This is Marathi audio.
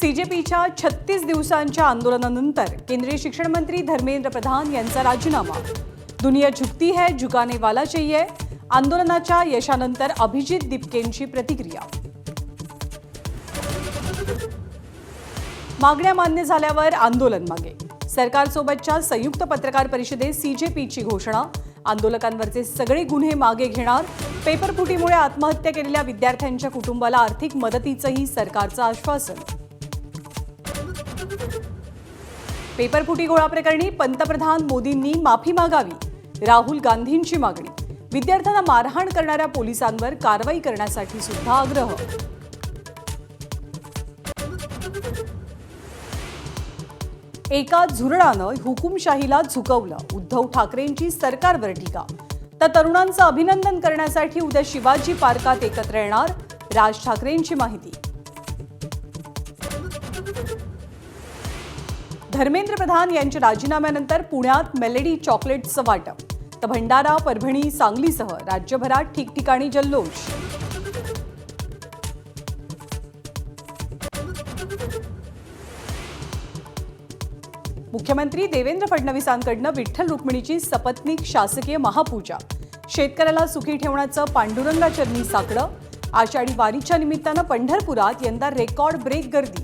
सीजेपीच्या 36 दिवसांच्या आंदोलनानंतर केंद्रीय शिक्षण मंत्री धर्मेंद्र प्रधान यांचा राजीनामा। दुनिया झुकती है, झुकाने वाला चाहिए। आंदोलनाच्या यशानंतर अभिजित दीपकेंची प्रतिक्रिया। मागण्या मान्य झाल्यावर आंदोलन मागे। सरकारसोबतच्या संयुक्त पत्रकार परिषदेत सीजेपीची घोषणा। आंदोलकांवरचे सगळे गुन्हे मागे घेणार। पेपरफुटीमुळे आत्महत्या केलेल्या विद्यार्थ्यांच्या कुटुंबाला आर्थिक मदतीचंही सरकारचं आश्वासन। पेपरफुटी घोळा प्रकरणी पंतप्रधान मोदींनी माफी मागावी। राहुल गांधींची मागणी। विद्यार्थ्यांना मारहाण करणाऱ्या पोलिसांवर कारवाई करण्यासाठी सुद्धा आग्रह। एका झुरळानं हुकुमशाहीला झुकवलं। उद्धव ठाकरेंची सरकारवर टीका। तर तरुणांचं अभिनंदन करण्यासाठी उद्या शिवाजी पार्कात एकत्र येणार। राज ठाकरेंची माहिती। धर्मेंद्र प्रधान यांच्या राजीनाम्यानंतर पुण्यात मेलेडी चॉकलेट्सचं वाटप। तर भंडारा, परभणी, सांगलीसह राज्यभरात ठिकठिकाणी जल्लोष। मुख्यमंत्री देवेंद्र फडणवीसांकडून विठ्ठल रुक्मिणीची सपत्नीक शासकीय महापूजा। शेतकऱ्याला सुखी ठेवण्याचं पांडुरंगाचरणी साकडं। आषाढी वारीच्या निमित्तानं पंढरपुरात यंदा रेकॉर्ड ब्रेक गर्दी।